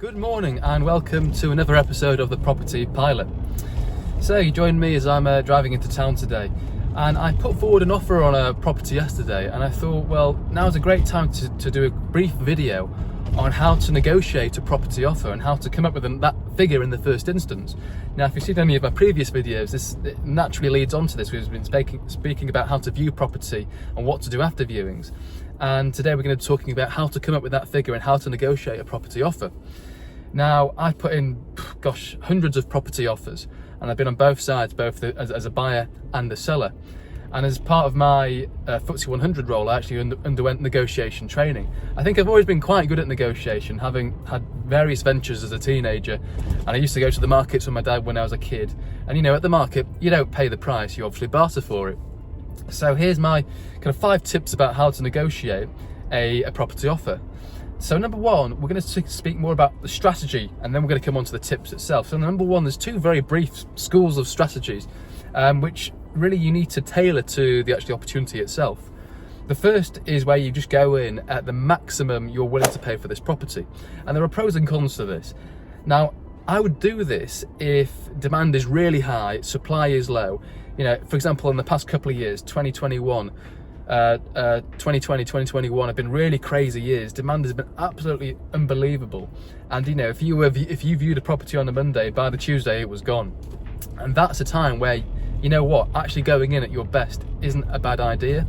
Good morning and welcome to another episode of the Property Pilot. So you joined me as I'm driving into town today, and I put forward an offer on a property yesterday, and I thought, well, now's a great time to do a brief video on how to negotiate a property offer and how to come up with that figure in the first instance. Now, if you've seen any of my previous videos, this naturally leads on to this. We've been speaking about how to view property and what to do after viewings. And today we're going to be talking about how to come up with that figure and how to negotiate a property offer. Now, I put in, hundreds of property offers, and I've been on both sides, both as a buyer and a seller. And as part of my FTSE 100 role, I actually underwent negotiation training. I think I've always been quite good at negotiation, having had various ventures as a teenager. And I used to go to the markets with my dad when I was a kid. And you know, at the market, you don't pay the price, you obviously barter for it. So here's my kind of 5 tips about how to negotiate a property offer. So number one, we're going to speak more about the strategy, and then we're going to come on to the tips itself. So number one, there's 2 very brief schools of strategies, which really you need to tailor to the actual opportunity itself. The first is where you just go in at the maximum you're willing to pay for this property. And there are pros and cons to this. Now, I would do this if demand is really high, supply is low. You know, for example, in the past couple of years, 2020, 2021 have been really crazy years. Demand has been absolutely unbelievable, and you know, if you viewed a property on a Monday, by the Tuesday it was gone. And that's a time where, you know what, actually going in at your best isn't a bad idea.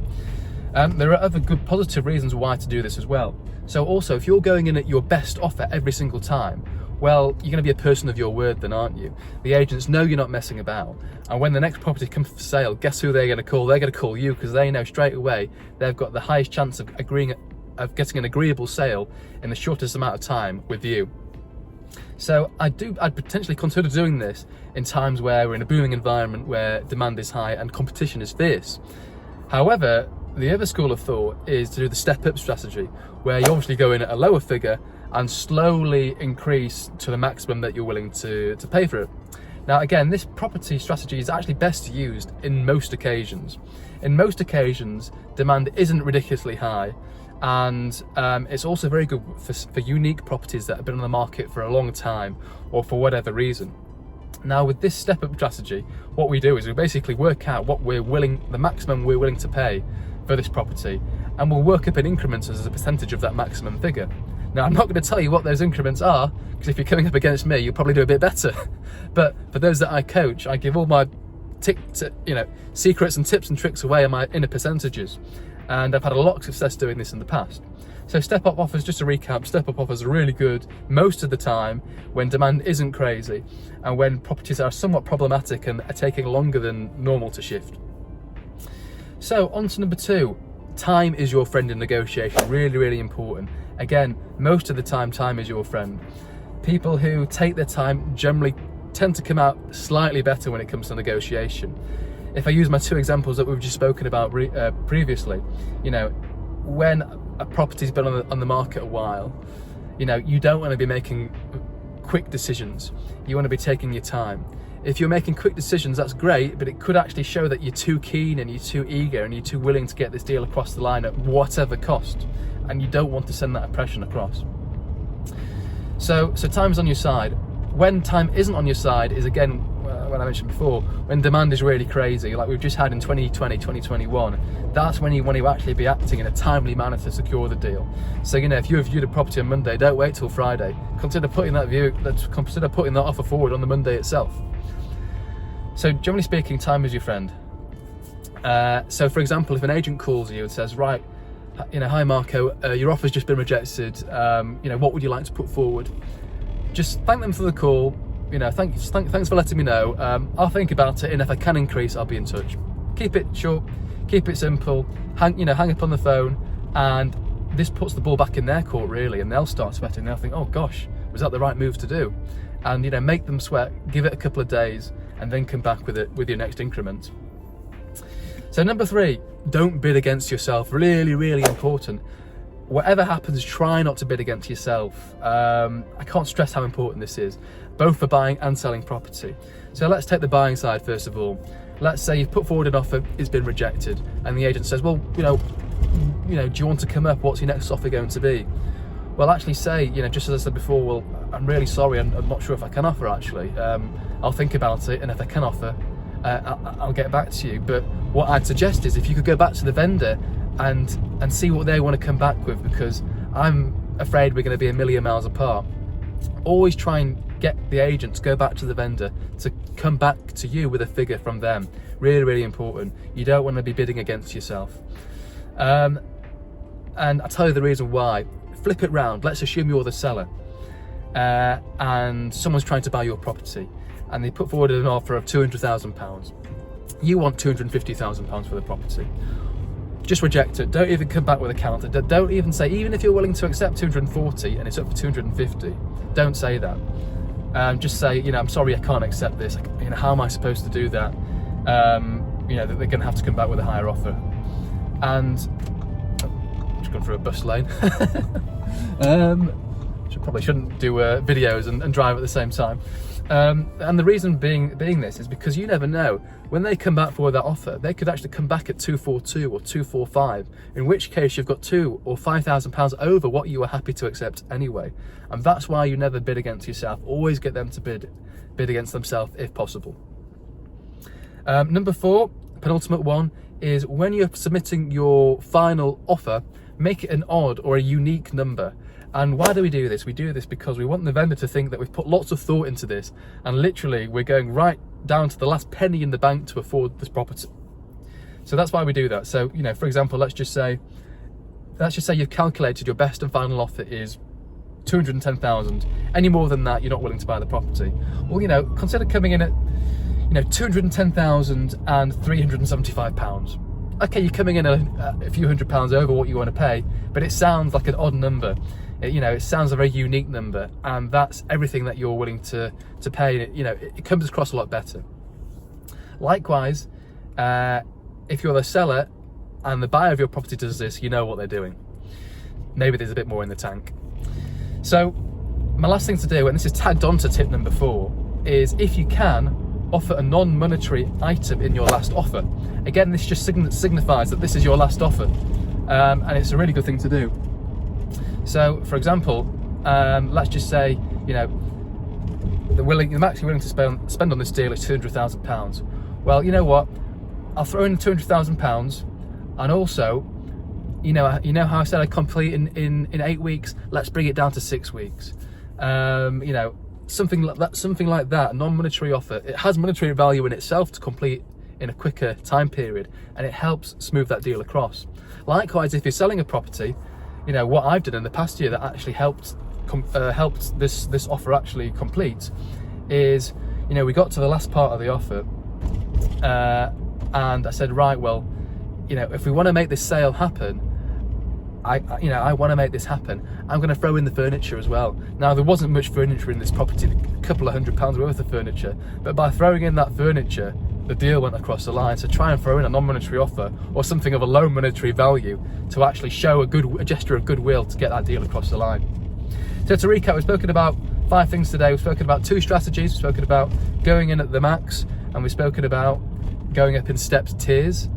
There are other good positive reasons why to do this as well. So also, if you're going in at your best offer every single time, well, you're going to be a person of your word then, aren't you? The agents know you're not messing about, and when the next property comes for sale, guess who they're going to call? They're going to call you, because they know straight away they've got the highest chance of getting an agreeable sale in the shortest amount of time with you. So I'd potentially consider doing this in times where we're in a booming environment where demand is high and competition is fierce. However, the other school of thought is to do the step-up strategy, where you obviously go in at a lower figure and slowly increase to the maximum that you're willing to pay for it. Now again, this property strategy is actually best used in most occasions. In most occasions, demand isn't ridiculously high, and it's also very good for unique properties that have been on the market for a long time or for whatever reason. Now with this step-up strategy, what we do is we basically work out the maximum we're willing to pay for this property, and we'll work up in increments as a percentage of that maximum figure. Now, I'm not going to tell you what those increments are, because if you're coming up against me, you'll probably do a bit better. But for those that I coach, I give all my secrets and tips and tricks away in the percentages. And I've had a lot of success doing this in the past. So step-up offers, just to recap, step-up offers are really good most of the time when demand isn't crazy and when properties are somewhat problematic and are taking longer than normal to shift. So on to number 2, time is your friend in negotiation. Really, really important. Again, most of the time is your friend. People who take their time generally tend to come out slightly better when it comes to negotiation. If I use my 2 examples that we've just spoken about previously, you know, when a property's been on the market a while, you know, you don't want to be making quick decisions. You want to be taking your time. If you're making quick decisions, that's great, but it could actually show that you're too keen and you're too eager and you're too willing to get this deal across the line at whatever cost, and you don't want to send that impression across. So time's on your side. When time isn't on your side is, again, what I mentioned before, when demand is really crazy, like we've just had in 2020, 2021, that's when you want to actually be acting in a timely manner to secure the deal. So, you know, if you have viewed a property on Monday, don't wait till Friday. Consider putting that offer forward on the Monday itself. So generally speaking, time is your friend. So for example, if an agent calls you and says, right, you know, hi Marco, your offer's just been rejected, you know, what would you like to put forward? Just thank them for the call, you know, thanks for letting me know. I'll think about it, and if I can increase, I'll be in touch. Keep it short, keep it simple, hang up on the phone, and this puts the ball back in their court really, and they'll start sweating. They'll think, oh gosh, was that the right move to do? And you know, make them sweat, give it a couple of days, and then come back with your next increment. So number 3, don't bid against yourself. Really, really important. Whatever happens, try not to bid against yourself. I can't stress how important this is, both for buying and selling property. So let's take the buying side first of all. Let's say you've put forward an offer, it's been rejected, and the agent says, well, you know, do you want to come up? What's your next offer going to be? well, actually say, you know, just as I said before, well, I'm really sorry, I'm not sure if I can offer actually. I'll think about it, and if I can offer, I'll get back to you. But what I'd suggest is if you could go back to the vendor and see what they want to come back with, because I'm afraid we're going to be a million miles apart. Always try and get the agent to go back to the vendor to come back to you with a figure from them. Really, really important. You don't want to be bidding against yourself. And I'll tell you the reason why. Flip it round. Let's assume you're the seller and someone's trying to buy your property and they put forward an offer of £200,000. You want £250,000 for the property. Just reject it. Don't even come back with a counter. Don't even say, even if you're willing to accept 240 and it's up for 250, don't say that. Just say, you know, I'm sorry, I can't accept this. You know, how am I supposed to do that? You know, they're going to have to come back with a higher offer. And just gone through a bus lane. Probably shouldn't do videos and drive at the same time. And the reason being this is because you never know. When they come back for that offer, they could actually come back at 242 or 245, in which case you've got £2,000 or £5,000 over what you were happy to accept anyway. And that's why you never bid against yourself. Always get them to bid against themselves if possible. Number 4, penultimate one, is when you're submitting your final offer, make it an odd or a unique number. And why do we do this? We do this because we want the vendor to think that we've put lots of thought into this, and literally we're going right down to the last penny in the bank to afford this property. So that's why we do that. So, you know, for example, let's just say you've calculated your best and final offer is 210,000. Any more than that, you're not willing to buy the property. Well, you know, consider coming in at, you know, 210,000 and £375. Okay, you're coming in a few £100 over what you want to pay, but it sounds like an odd number. You know, it sounds a very unique number, and that's everything that you're willing to pay. You know, it comes across a lot better. Likewise, if you're the seller and the buyer of your property does this, you know what they're doing. Maybe there's a bit more in the tank. So my last thing to do, and this is tagged on to tip number 4, is if you can, offer a non-monetary item in your last offer. Again, this just signifies that this is your last offer, and it's a really good thing to do. So, for example, let's just say, you know, the max you're willing to spend on this deal is £200,000. Well, you know what? I'll throw in £200,000, and also, you know how I said I'd complete in 8 weeks. Let's bring it down to 6 weeks. You know, something like that. Non-monetary offer. It has monetary value in itself to complete in a quicker time period, and it helps smooth that deal across. Likewise, if you're selling a property, you know, what I've done in the past year that actually helped this offer actually complete is, you know, we got to the last part of the offer, and I said, right, well, you know, if we want to make this sale happen, I want to make this happen. I'm going to throw in the furniture as well. Now, there wasn't much furniture in this property, a couple of £100 worth of furniture, but by throwing in that furniture, the deal went across the line. So try and throw in a non-monetary offer or something of a low monetary value to actually show a gesture of goodwill to get that deal across the line. So to recap, we've spoken about 5 things today. We've spoken about 2 strategies. We've spoken about going in at the max, and we've spoken about going up in steps, tiers.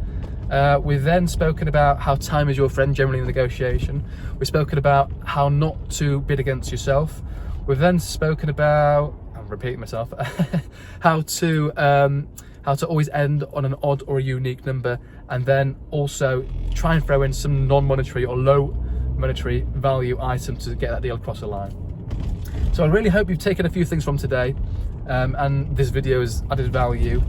We've then spoken about how time is your friend generally in negotiation. We've spoken about how not to bid against yourself. We've then spoken about, I'm repeating myself, how to always end on an odd or a unique number, and then also try and throw in some non-monetary or low monetary value item to get that deal across the line. So I really hope you've taken a few things from today, and this video has added value.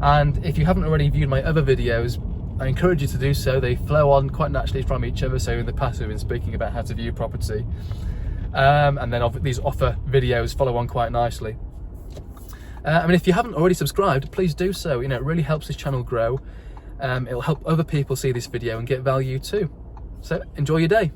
And if you haven't already viewed my other videos, I encourage you to do so. They flow on quite naturally from each other. So in the past we've been speaking about how to view property, and then these offer videos follow on quite nicely. I mean, if you haven't already subscribed, please do so. You know, it really helps this channel grow. It'll help other people see this video and get value too. So enjoy your day.